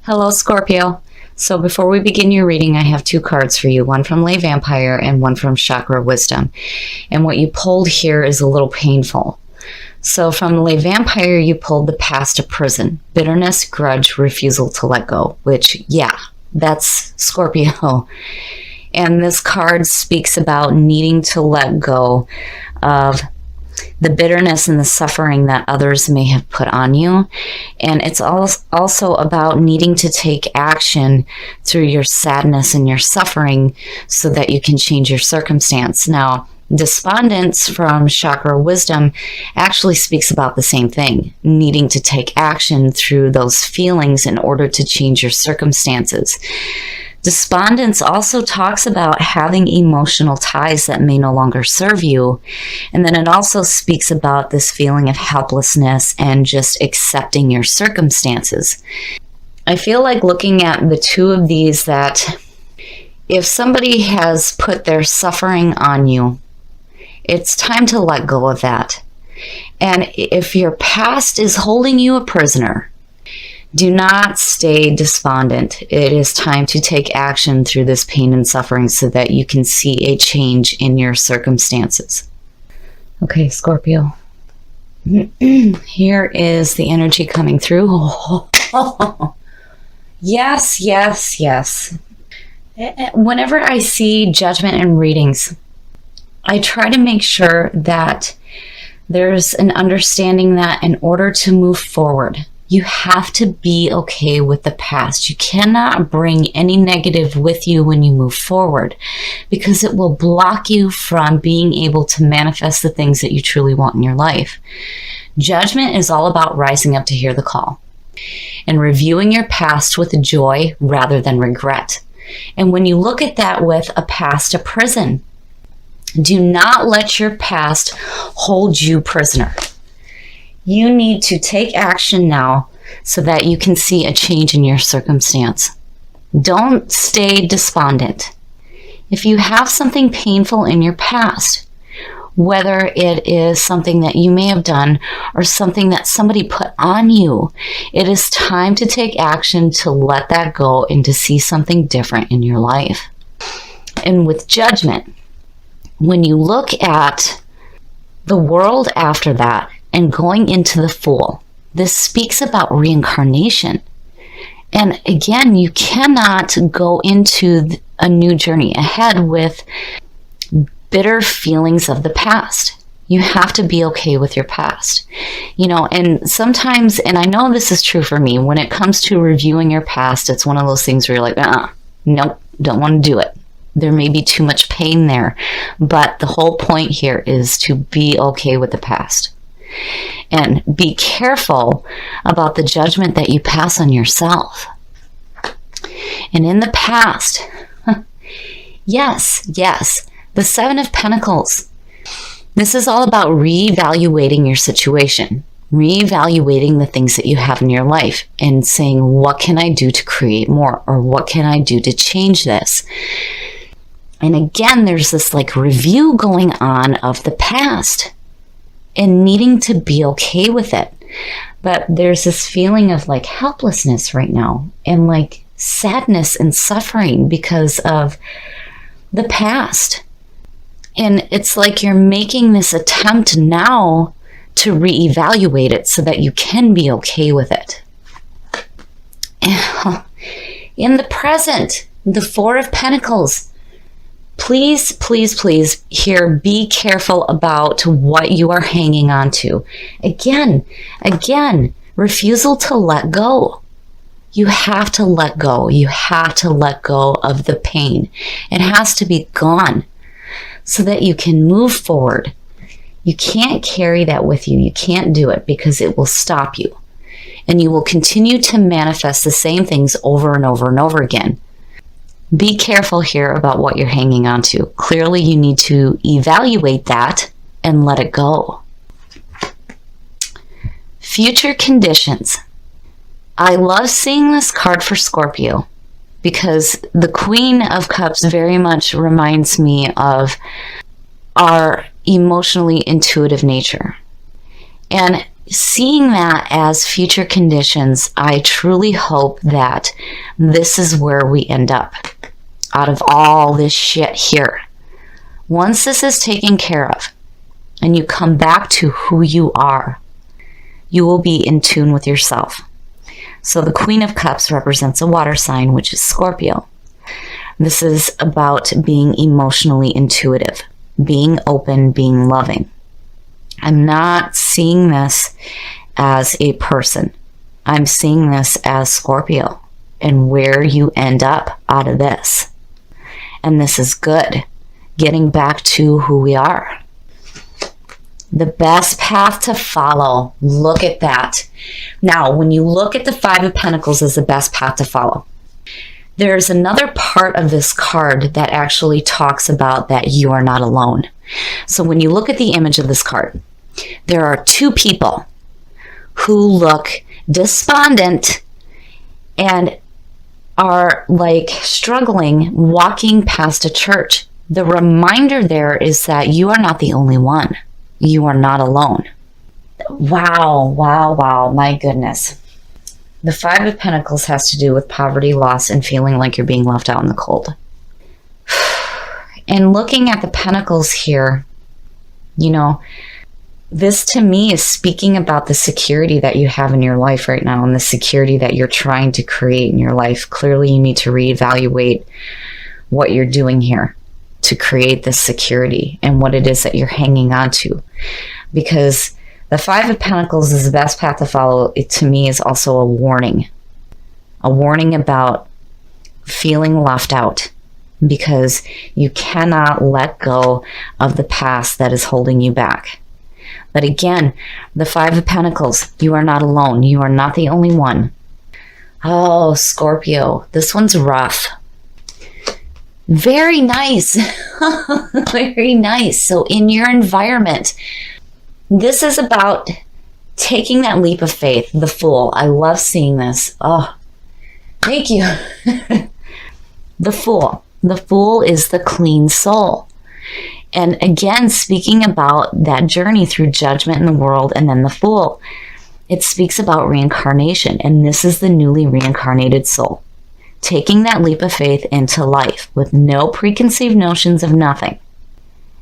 Hello, Scorpio. So before we begin your reading, I have two cards for you, one from Lay Vampire and one from Chakra Wisdom. And what you pulled here is a little painful. So from Lay Vampire, you pulled the past to prison, bitterness, grudge, refusal to let go, which, yeah, that's Scorpio. And this card speaks about needing to let go of the bitterness and the suffering that others may have put on you. And it's also about needing to take action through your sadness and your suffering so that you can change your circumstance. Now, Despondence from Chakra Wisdom actually speaks about the same thing, needing to take action through those feelings in order to change your circumstances. Despondence also talks about having emotional ties that may no longer serve you. And then it also speaks about this feeling of helplessness and just accepting your circumstances. I feel like looking at the two of these that if somebody has put their suffering on you, it's time to let go of that. And if your past is holding you a prisoner, do not stay despondent. It is time to take action through this pain and suffering so that you can see a change in your circumstances. Okay, Scorpio. Here is the energy coming through. Yes, yes, yes. Whenever I see judgment in readings, I try to make sure that there's an understanding that in order to move forward, you have to be okay with the past. You cannot bring any negative with you when you move forward because it will block you from being able to manifest the things that you truly want in your life. Judgment is all about rising up to hear the call and reviewing your past with joy rather than regret. And when you look at that with a past to prison, do not let your past hold you prisoner. You need to take action now so that you can see a change in your circumstance. Don't stay despondent. If you have something painful in your past, whether it is something that you may have done or something that somebody put on you, it is time to take action to let that go and to see something different in your life. And with judgment, when you look at the world after that, and going into the Fool, this speaks about reincarnation. And again, you cannot go into a new journey ahead with bitter feelings of the past. You have to be okay with your past. You know, and sometimes, and I know this is true for me, when it comes to reviewing your past, it's one of those things where you're like, nope, don't want to do it. There may be too much pain there. But the whole point here is to be okay with the past. And be careful about the judgment that you pass on yourself. And in the past, yes, the Seven of Pentacles. This is all about reevaluating your situation, reevaluating the things that you have in your life and saying, what can I do to create more? Or what can I do to change this? And again, there's this like review going on of the past and needing to be okay with it. But there's this feeling of like helplessness right now and like sadness and suffering because of the past. And it's like you're making this attempt now to reevaluate it so that you can be okay with it. In the present, the Four of Pentacles. Please, please, please, here, be careful about what you are hanging on to. Again, refusal to let go. You have to let go. You have to let go of the pain. It has to be gone so that you can move forward. You can't carry that with you. You can't do it because it will stop you. And you will continue to manifest the same things over and over and over again. Be careful here about what you're hanging on to. Clearly, you need to evaluate that and let it go. Future conditions. I love seeing this card for Scorpio because the Queen of Cups very much reminds me of our emotionally intuitive nature. And seeing that as future conditions, I truly hope that this is where we end up out of all this shit here. Once this is taken care of and you come back to who you are, you will be in tune with yourself. So the Queen of Cups represents a water sign, which is Scorpio. This is about being emotionally intuitive, being open, being loving. I'm not seeing this as a person. I'm seeing this as Scorpio and where you end up out of this. And this is good. Getting back to who we are. The best path to follow. Look at that. Now, when you look at the Five of Pentacles as the best path to follow, there's another part of this card that actually talks about that you are not alone. So when you look at the image of this card, there are two people who look despondent and are like struggling walking past a church. The reminder there is that you are not the only one. You are not alone. Wow, wow, wow, my goodness. The Five of Pentacles has to do with poverty, loss, and feeling like you're being left out in the cold. And looking at the Pentacles here, you know, this to me is speaking about the security that you have in your life right now and the security that you're trying to create in your life. Clearly, you need to reevaluate what you're doing here to create this security and what it is that you're hanging on to. Because the Five of Pentacles is the best path to follow. It to me is also a warning about feeling left out, because you cannot let go of the past that is holding you back. But again, the Five of Pentacles, you are not alone. You are not the only one. Oh, Scorpio, this one's rough. Very nice. Very nice. So in your environment, this is about taking that leap of faith. The Fool. I love seeing this. Oh, thank you. The Fool. The Fool is the clean soul. And again, speaking about that journey through judgment in the world and then the Fool, it speaks about reincarnation. And this is the newly reincarnated soul. Taking that leap of faith into life with no preconceived notions of nothing.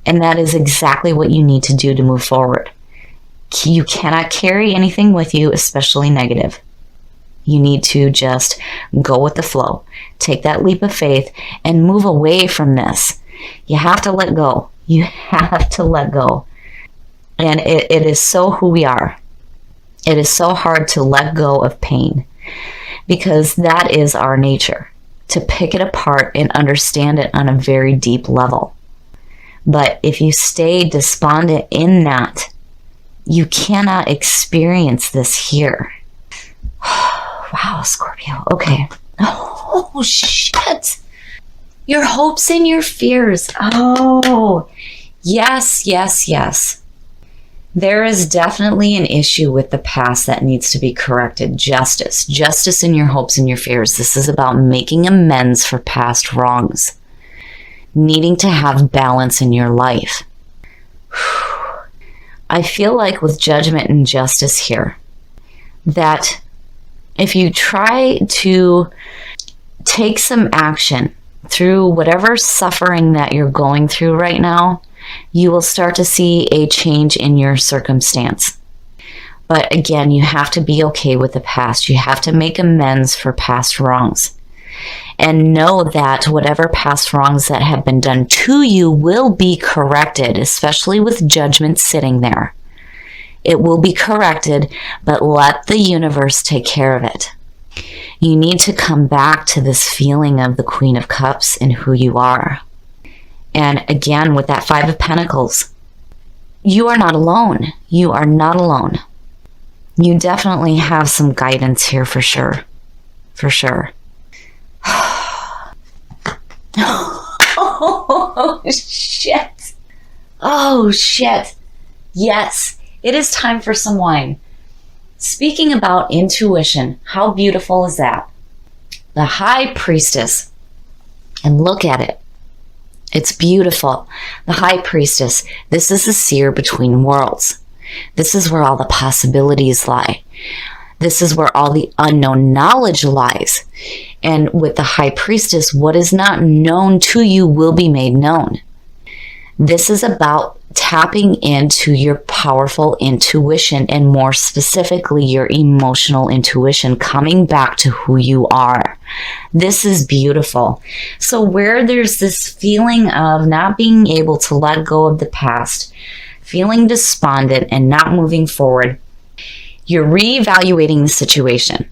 And that is exactly what you need to do to move forward. You cannot carry anything with you, especially negative. You need to just go with the flow. Take that leap of faith and move away from this. You have to let go. You have to let go. And it is so who we are. It is so hard to let go of pain, because that is our nature, to pick it apart and understand it on a very deep level. But if you stay despondent in that, you cannot experience this here. Wow, Scorpio. Okay. Oh, shit. Your hopes and your fears. Oh, yes, yes, yes. There is definitely an issue with the past that needs to be corrected. Justice. Justice in your hopes and your fears. This is about making amends for past wrongs. Needing to have balance in your life. I feel like with judgment and justice here, that if you try to take some action through whatever suffering that you're going through right now, you will start to see a change in your circumstance. But again, you have to be okay with the past. You have to make amends for past wrongs. And know that whatever past wrongs that have been done to you will be corrected, especially with judgment sitting there. It will be corrected, but let the universe take care of it. You need to come back to this feeling of the Queen of Cups and who you are. And again, with that Five of Pentacles, you are not alone. You are not alone. You definitely have some guidance here for sure. For sure. Oh, shit. Oh, shit. Yes, it is time for some wine. Speaking about intuition, how beautiful is that? The High Priestess. And look at it. It's beautiful. The High Priestess. This is the seer between worlds. This is where all the possibilities lie. This is where all the unknown knowledge lies. And with the High Priestess, what is not known to you will be made known. This is about tapping into your powerful intuition, and more specifically, your emotional intuition, coming back to who you are. This is beautiful. So where there's this feeling of not being able to let go of the past, feeling despondent and not moving forward, you're reevaluating the situation.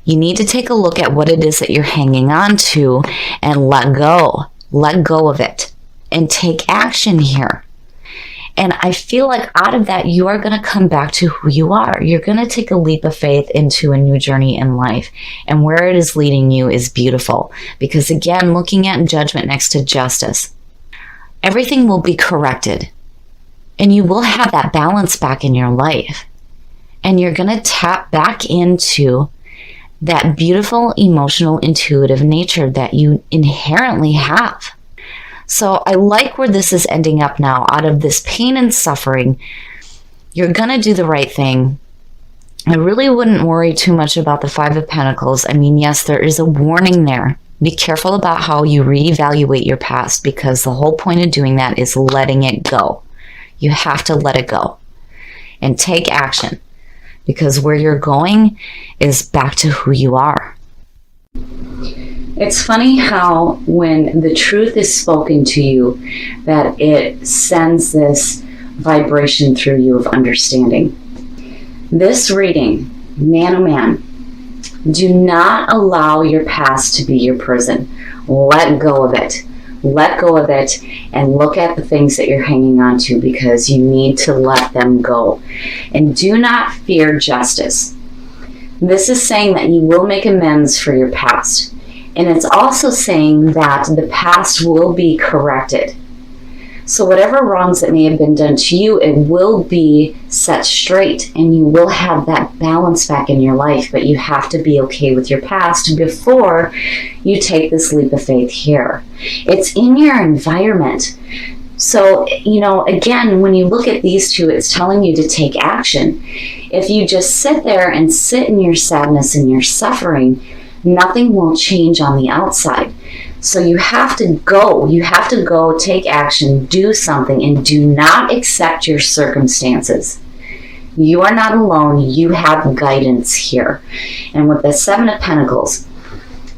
You need to take a look at what it is that you're hanging on to and let go. Let go of it and take action here. And I feel like out of that, you are going to come back to who you are. You're going to take a leap of faith into a new journey in life. And where it is leading you is beautiful. Because again, looking at judgment next to justice, everything will be corrected. And you will have that balance back in your life. And you're going to tap back into that beautiful, emotional, intuitive nature that you inherently have. So I like where this is ending up now. Out of this pain and suffering, you're going to do the right thing. I really wouldn't worry too much about the Five of Pentacles. I mean, yes, there is a warning there. Be careful about how you reevaluate your past, because the whole point of doing that is letting it go. You have to let it go and take action, because where you're going is back to who you are. It's funny how when the truth is spoken to you, that it sends this vibration through you of understanding. This reading, man oh man, do not allow your past to be your prison. Let go of it. Let go of it and look at the things that you're hanging on to, because you need to let them go. And do not fear justice. This is saying that you will make amends for your past. And it's also saying that the past will be corrected. So whatever wrongs that may have been done to you, it will be set straight, and you will have that balance back in your life. But you have to be okay with your past before you take this leap of faith here. It's in your environment. So, again, when you look at these two, it's telling you to take action. If you just sit there and sit in your sadness and your suffering, nothing will change on the outside. So you have to go. You have to go, take action, do something, and do not accept your circumstances. You are not alone. You have guidance here. And with the Seven of Pentacles,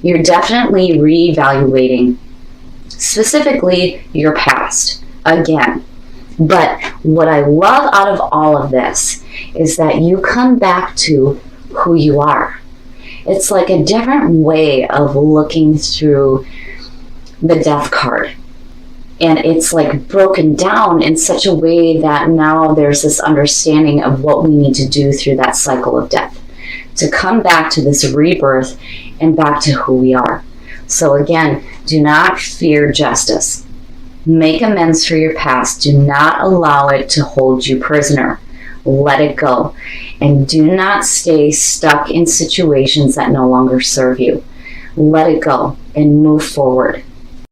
you're definitely reevaluating specifically your past again. But what I love out of all of this is that you come back to who you are. It's like a different way of looking through the death card. And it's like broken down in such a way that now there's this understanding of what we need to do through that cycle of death to come back to this rebirth and back to who we are. So again, do not fear justice. Make amends for your past. Do not allow it to hold you prisoner. Let it go. And do not stay stuck in situations that no longer serve you. Let it go and move forward.